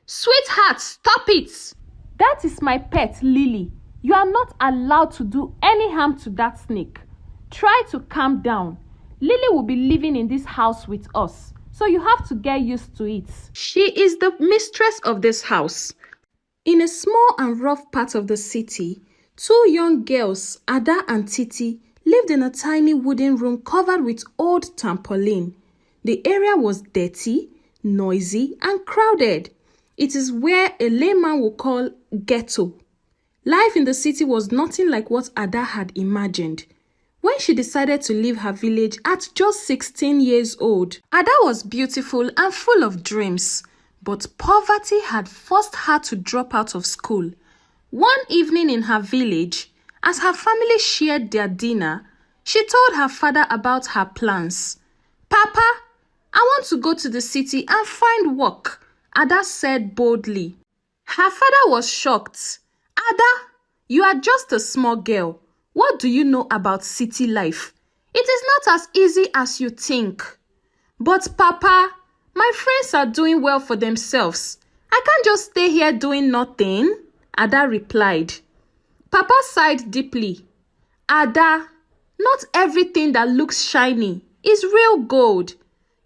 Sweetheart, stop it! That is my pet, Lily. You are not allowed to do any harm to that snake. Try to calm down. Lily will be living in this house with us, so you have to get used to it. She is the mistress of this house. In a small and rough part of the city, two young girls, Ada and Titi, lived in a tiny wooden room covered with old tarpaulin. The area was dirty, noisy, and crowded. It is where a layman would call ghetto. Life in the city was nothing like what Ada had imagined. When she decided to leave her village at just 16 years old, Ada was beautiful and full of dreams. But poverty had forced her to drop out of school. One evening in her village, as her family shared their dinner, she told her father about her plans. "Papa, I want to go to the city and find work," Ada said boldly. Her father was shocked. "Ada, you are just a small girl. What do you know about city life? It is not as easy as you think." "But Papa, my friends are doing well for themselves. I can't just stay here doing nothing," Ada replied. Papa sighed deeply. "Ada, not everything that looks shiny is real gold.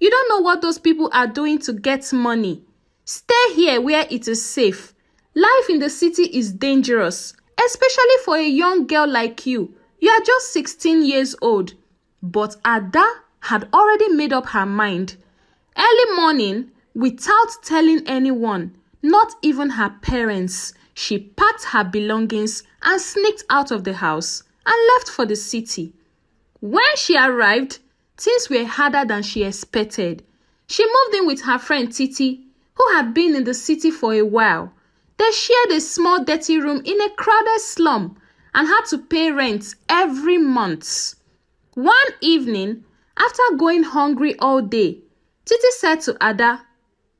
You don't know what those people are doing to get money. Stay here where it is safe. Life in the city is dangerous, especially for a young girl like you. You are just 16 years old." But Ada had already made up her mind. Early morning, without telling anyone, not even her parents, she packed her belongings and sneaked out of the house and left for the city. When she arrived, things were harder than she expected. She moved in with her friend Titi, who had been in the city for a while. They shared a small dirty room in a crowded slum and had to pay rent every month. One evening, after going hungry all day, Titi said to Ada,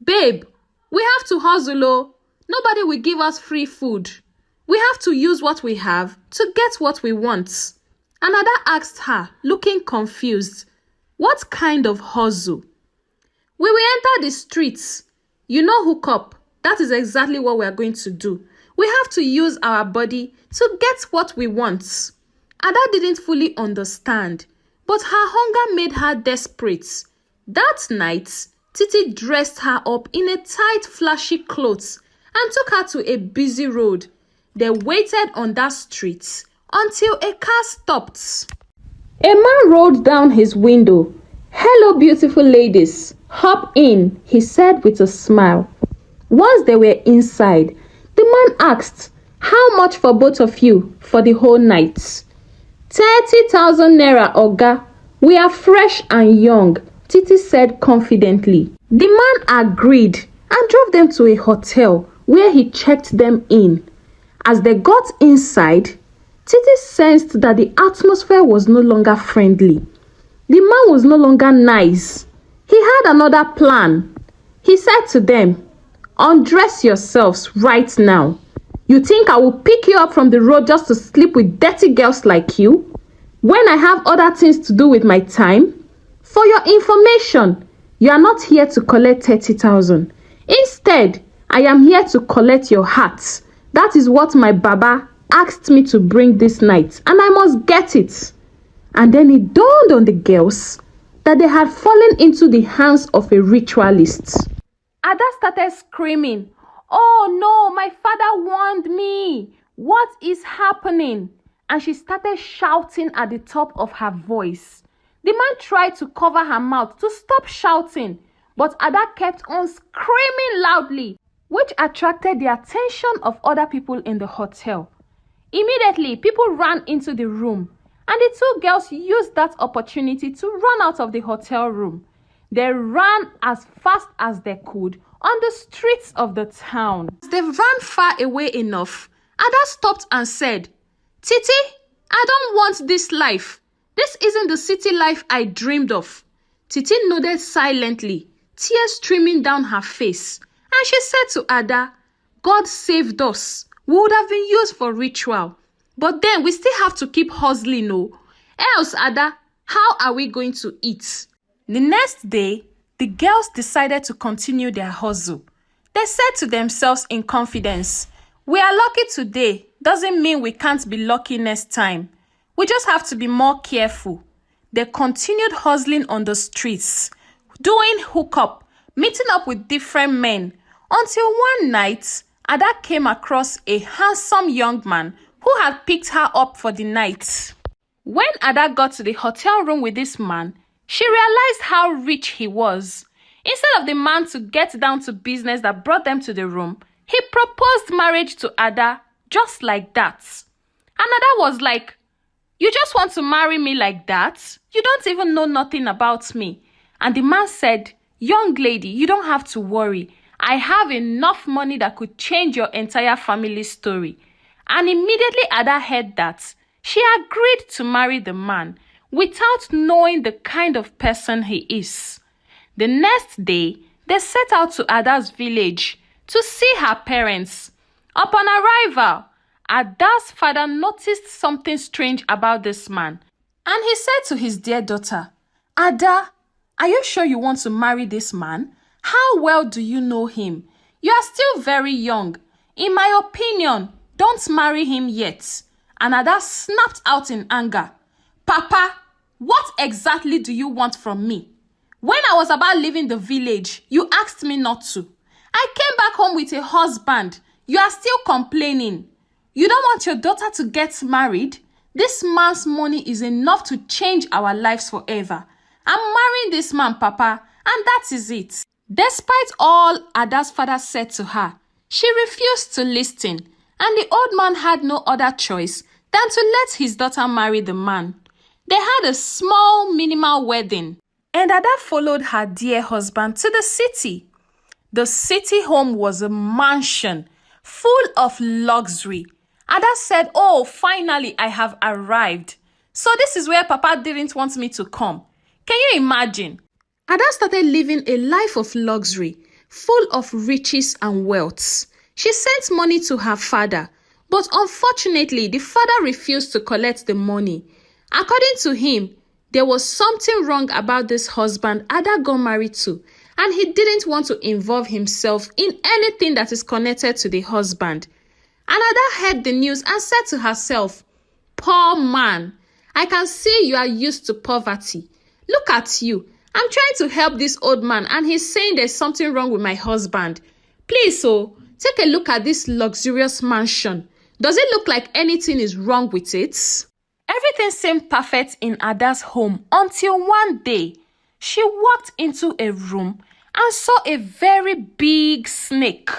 "Babe, we have to hustle, oh. Nobody will give us free food. We have to use what we have to get what we want." And Ada asked her, looking confused, "What kind of hustle?" "We will enter the streets. You know, hook up. That is exactly what we are going to do. We have to use our body to get what we want." Ada didn't fully understand, but her hunger made her desperate. That night, Titi dressed her up in a tight, flashy clothes and took her to a busy road. They waited on that street until a car stopped. A man rolled down his window. "Hello, beautiful ladies. Hop in," he said with a smile. Once they were inside, the man asked, "How much for both of you for the whole night?" 30,000 naira, Oga. We are fresh and young," Titi said confidently. The man agreed and drove them to a hotel where he checked them in. As they got inside, Titi sensed that the atmosphere was no longer friendly. The man was no longer nice. He had another plan. He said to them, "Undress yourselves right now. You think I will pick you up from the road just to sleep with dirty girls like you, when I have other things to do with my time? For your information, you are not here to collect 30,000. Instead, I am here to collect your heart. That is what my Baba asked me to bring this night, and I must get it." And then it dawned on the girls that they had fallen into the hands of a ritualist. Ada started screaming, "Oh no, my father warned me. What is happening?" And she started shouting at the top of her voice. The man tried to cover her mouth to stop shouting, but Ada kept on screaming loudly, which attracted the attention of other people in the hotel. Immediately, people ran into the room, and the two girls used that opportunity to run out of the hotel room. They ran as fast as they could on the streets of the town. As they ran far away enough, Ada stopped and said, "Titi, I don't want this life. This isn't the city life I dreamed of." Titi nodded silently, tears streaming down her face, and she said to Ada, "God saved us. We would have been used for ritual. But then we still have to keep hustling, no? Else, Ada, how are we going to eat?" The next day, the girls decided to continue their hustle. They said to themselves in confidence, "We are lucky today doesn't mean we can't be lucky next time. We just have to be more careful." They continued hustling on the streets, doing hookup, meeting up with different men, until one night, Ada came across a handsome young man who had picked her up for the night. When Ada got to the hotel room with this man, she realized how rich he was. Instead of the man to get down to business that brought them to the room, he proposed marriage to Ada just like that. And Ada was like, "You just want to marry me like that? You don't even know nothing about me." And the man said, "Young lady, you don't have to worry. I have enough money that could change your entire family story." And immediately Ada heard that, she agreed to marry the man without knowing the kind of person he is. The next day, they set out to Ada's village to see her parents. Upon arrival, Ada's father noticed something strange about this man, and he said to his dear daughter, "Ada, are you sure you want to marry this man? How well do you know him? You are still very young. In my opinion, don't marry him yet." And Ada snapped out in anger, "Papa, what exactly do you want from me? When I was about leaving the village, you asked me not to. I came back home with a husband. You are still complaining. You don't want your daughter to get married? This man's money is enough to change our lives forever. I'm marrying this man, Papa, and that is it." Despite all Ada's father said to her, she refused to listen, and the old man had no other choice than to let his daughter marry the man. They had a small, minimal wedding, and Ada followed her dear husband to the city. The city home was a mansion full of luxury. Ada said, "Oh, finally I have arrived. So this is where Papa didn't want me to come." Can you imagine? Ada started living a life of luxury, full of riches and wealth. She sent money to her father, but unfortunately, the father refused to collect the money. According to him, there was something wrong about this husband Ada got married to, and he didn't want to involve himself in anything that is connected to the husband. And Ada heard the news and said to herself, "Poor man, I can see you are used to poverty. Look at you. I'm trying to help this old man and he's saying there's something wrong with my husband. Please, take a look at this luxurious mansion. Does it look like anything is wrong with it?" Everything seemed perfect in Ada's home until one day, she walked into a room and saw a very big snake.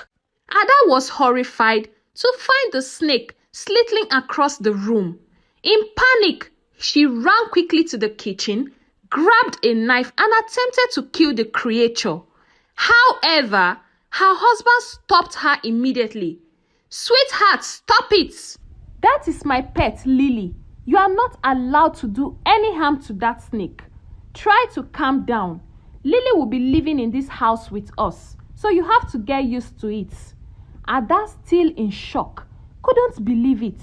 Ada was horrified to find the snake slithering across the room. In panic, she ran quickly to the kitchen, grabbed a knife and attempted to kill the creature. However, her husband stopped her immediately. "Sweetheart, stop it! That is my pet, Lily. You are not allowed to do any harm to that snake. Try to calm down. Lily will be living in this house with us, so you have to get used to it." Ada, still in shock, couldn't believe it.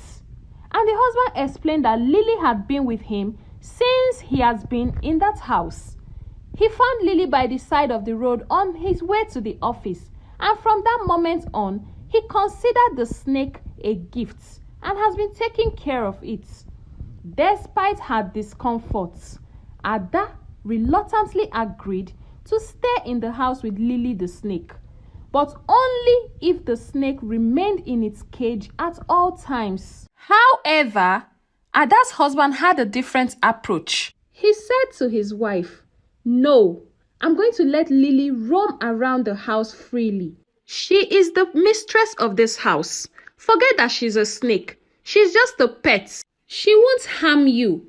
And the husband explained that Lily had been with him since he has been in that house. He found Lily by the side of the road on his way to the office, and from that moment on, he considered the snake a gift and has been taking care of it. Despite her discomforts, Ada reluctantly agreed to stay in the house with Lily the snake, but only if the snake remained in its cage at all times. However, Ada's husband had a different approach. He said to his wife, "No, I'm going to let Lily roam around the house freely. She is the mistress of this house. Forget that she's a snake. She's just a pet. She won't harm you."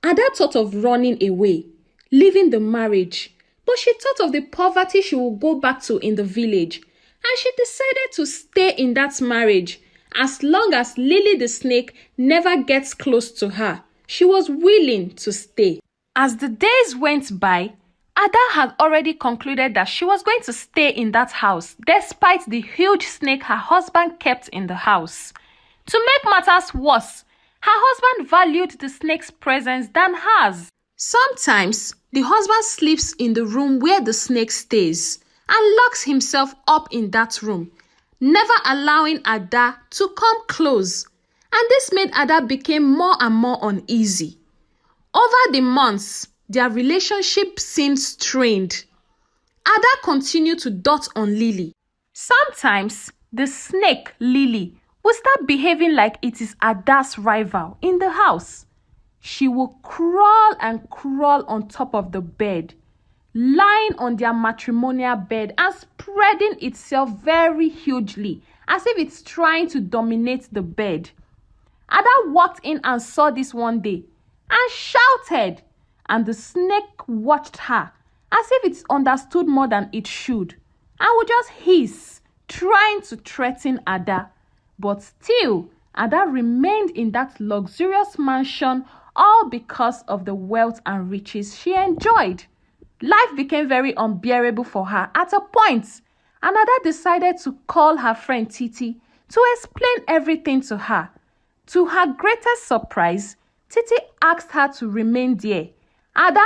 Ada thought of running away, leaving the marriage, but she thought of the poverty she would go back to in the village, and she decided to stay in that marriage as long as Lily the snake never gets close to her. She was willing to stay. As the days went by, Ada had already concluded that she was going to stay in that house despite the huge snake her husband kept in the house. To make matters worse, her husband valued the snake's presence than hers. Sometimes, the husband sleeps in the room where the snake stays, and locks himself up in that room, never allowing Ada to come close. And this made Ada become more and more uneasy. Over the months, their relationship seemed strained. Ada continued to dot on Lily. Sometimes, the snake, Lily, will start behaving like it is Ada's rival in the house. She will crawl and crawl on top of the bed, lying on their matrimonial bed and spreading itself very hugely, as if it's trying to dominate the bed. Ada walked in and saw this one day and shouted, and the snake watched her as if it understood more than it should and would just hiss, trying to threaten Ada. But still, Ada remained in that luxurious mansion, all because of the wealth and riches she enjoyed. Life became very unbearable for her at a point, and Ada decided to call her friend Titi to explain everything to her. To her greatest surprise, Titi asked her to remain there. Ada,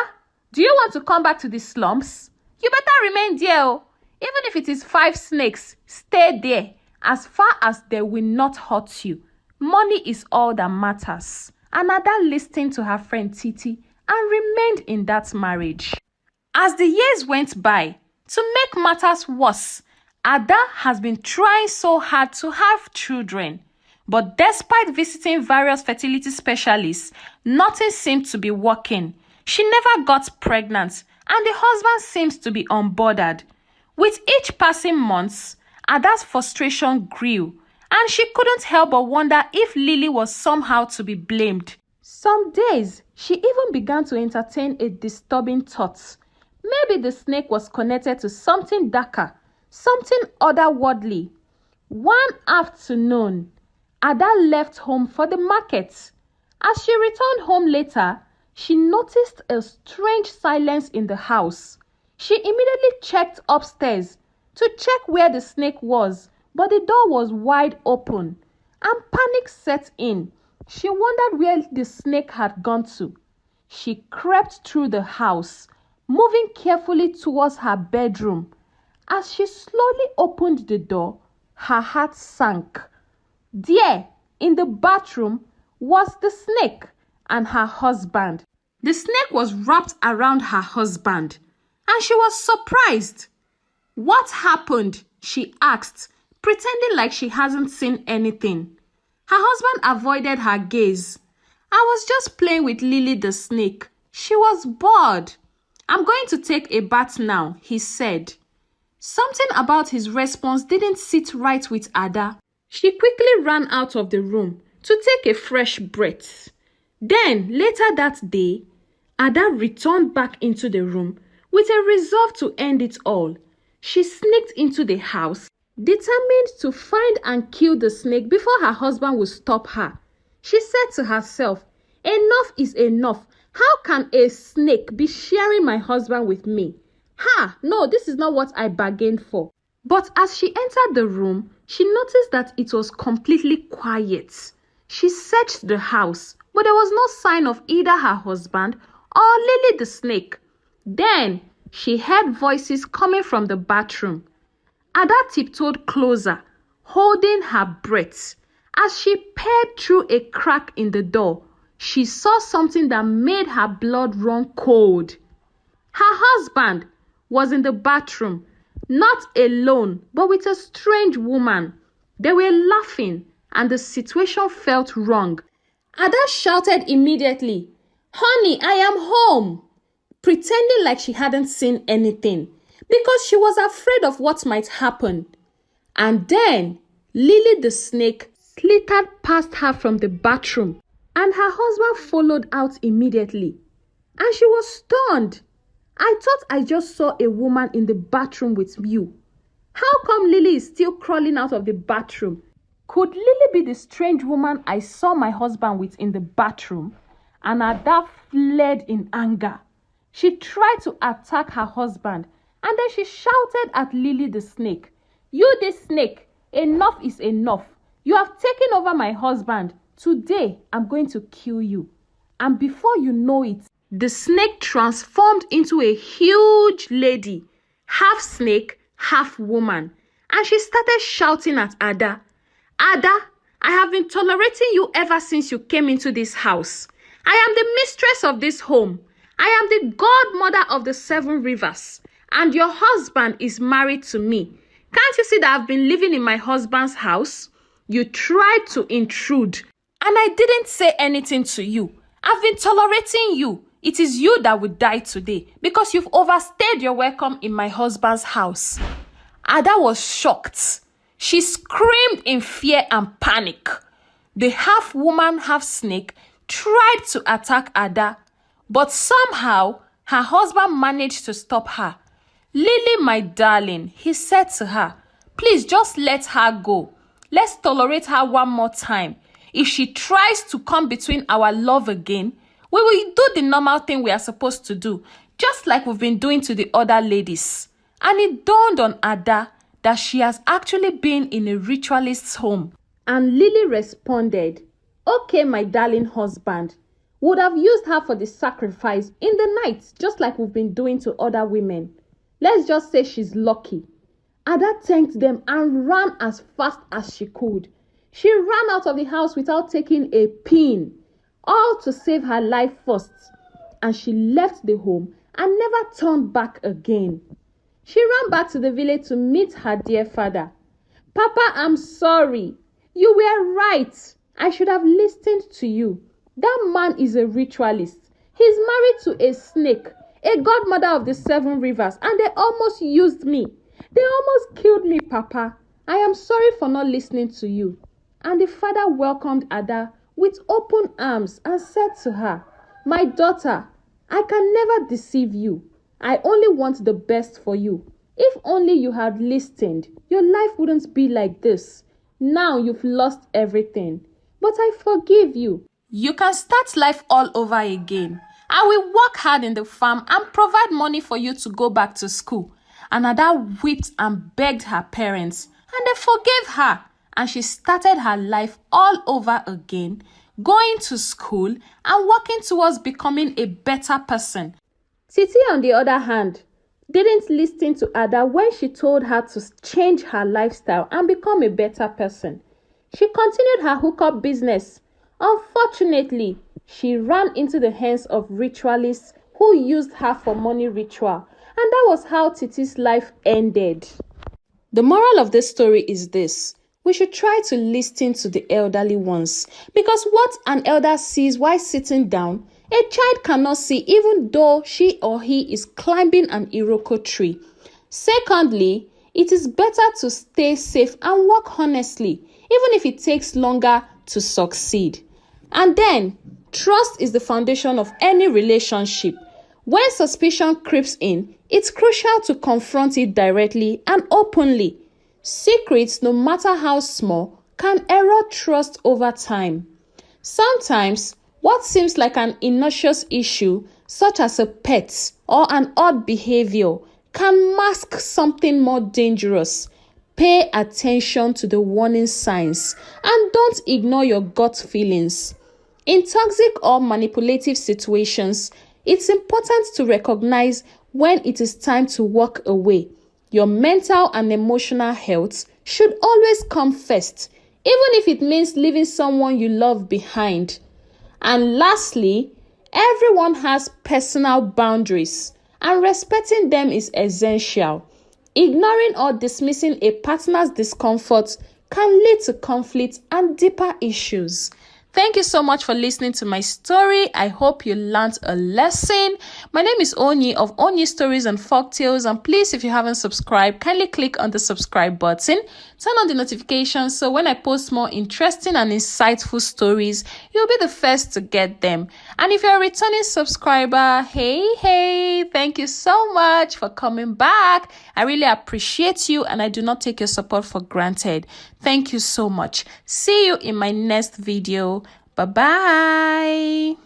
do you want to come back to the slums? You better remain there. Even if it is 5 snakes, stay there as far as they will not hurt you. Money is all that matters. And Ada listened to her friend Titi and remained in that marriage. As the years went by, to make matters worse, Ada has been trying so hard to have children. But despite visiting various fertility specialists, nothing seemed to be working. She never got pregnant, and the husband seems to be unbothered. With each passing month, Ada's frustration grew, and she couldn't help but wonder if Lily was somehow to be blamed. Some days, she even began to entertain a disturbing thought. Maybe the snake was connected to something darker, something otherworldly. One afternoon, Ada left home for the market. As she returned home later, she noticed a strange silence in the house. She immediately checked upstairs to check where the snake was, but the door was wide open, and panic set in. She wondered where the snake had gone to. She crept through the house, moving carefully towards her bedroom. As she slowly opened the door, her heart sank. There, in the bathroom, was the snake and her husband. The snake was wrapped around her husband, and she was surprised. What happened? She asked, pretending like she hasn't seen anything. Her husband avoided her gaze. I was just playing with Lily the snake. She was bored. I'm going to take a bath now, he said. Something about his response didn't sit right with Ada. She quickly ran out of the room to take a fresh breath. Then, later that day, Ada returned back into the room with a resolve to end it all. She sneaked into the house, determined to find and kill the snake before her husband would stop her. She said to herself, "Enough is enough. How can a snake be sharing my husband with me? No, this is not what I bargained for." But as she entered the room, she noticed that it was completely quiet. She searched the house, but there was no sign of either her husband or Lily the snake. Then she heard voices coming from the bathroom. Ada tiptoed closer, holding her breath. As she peered through a crack in the door, she saw something that made her blood run cold. Her husband was in the bathroom, not alone, but with a strange woman. They were laughing, and the situation felt wrong. Ada shouted immediately, "Honey, I am home," pretending like she hadn't seen anything, because she was afraid of what might happen. And then Lily the snake slithered past her from the bathroom, and her husband followed out immediately. And she was stunned. "I thought I just saw a woman in the bathroom with you. How come Lily is still crawling out of the bathroom? Could Lily be the strange woman I saw my husband with in the bathroom?" And Ada fled in anger. She tried to attack her husband, and then she shouted at Lily the snake, "You this snake, enough is enough. You have taken over my husband. Today, I'm going to kill you." And before you know it, the snake transformed into a huge lady, half snake, half woman, and she started shouting at Ada. Ada, I have been tolerating you ever since you came into this house. I am the mistress of this home. I am the godmother of the 7 rivers, and your husband is married to me. Can't you see that I've been living in my husband's house? You tried to intrude, and I didn't say anything to you. I've been tolerating you. It is you that will die today because you've overstayed your welcome in my husband's house. Ada was shocked. She screamed in fear and panic. The half woman, half snake tried to attack Ada, but somehow her husband managed to stop her. Lily, my darling, he said to her, please just let her go. Let's tolerate her one more time. If she tries to come between our love again, we will do the normal thing we are supposed to do, just like we've been doing to the other ladies. And it dawned on Ada that she has actually been in a ritualist's home. And Lily responded, okay, my darling husband, would have used her for the sacrifice in the night, just like we've been doing to other women. Let's just say she's lucky. Ada thanked them and ran as fast as she could. She ran out of the house without taking a pin, all to save her life first. And she left the home and never turned back again. She ran back to the village to meet her dear father. Papa, I'm sorry. You were right. I should have listened to you. That man is a ritualist. He's married to a snake, a godmother of the 7 rivers, and they almost used me. They almost killed me, Papa. I am sorry for not listening to you. And the father welcomed Ada with open arms and said to her, my daughter, I can never deceive you. I only want the best for you. If only you had listened, your life wouldn't be like this. Now you've lost everything. But I forgive you. You can start life all over again. I will work hard in the farm and provide money for you to go back to school. And Ada wept and begged her parents, and they forgave her. And she started her life all over again, going to school and working towards becoming a better person. Titi, on the other hand, didn't listen to Ada when she told her to change her lifestyle and become a better person. She continued her hookup business. Unfortunately, she ran into the hands of ritualists who used her for money ritual, and that was how Titi's life ended. The moral of this story is this. We should try to listen to the elderly ones, because what an elder sees while sitting down, a child cannot see even though she or he is climbing an Iroko tree. Secondly, it is better to stay safe and work honestly, even if it takes longer to succeed. And then, trust is the foundation of any relationship. When suspicion creeps in, it's crucial to confront it directly and openly. Secrets, no matter how small, can erode trust over time. Sometimes, what seems like an innocuous issue, such as a pet or an odd behavior, can mask something more dangerous. Pay attention to the warning signs and don't ignore your gut feelings. In toxic or manipulative situations, it's important to recognize when it is time to walk away. Your mental and emotional health should always come first, even if it means leaving someone you love behind. And lastly, everyone has personal boundaries, and respecting them is essential. Ignoring or dismissing a partner's discomfort can lead to conflict and deeper issues. Thank you so much for listening to my story. I hope you learned a lesson. My name is Onyi of Onyi Stories and Folktales, and please, if you haven't subscribed, kindly click on the subscribe button. Turn on the notifications so when I post more interesting and insightful stories, you'll be the first to get them. And if you're a returning subscriber, hey, thank you so much for coming back. I really appreciate you, and I do not take your support for granted. Thank you so much. See you in my next video. Bye-bye.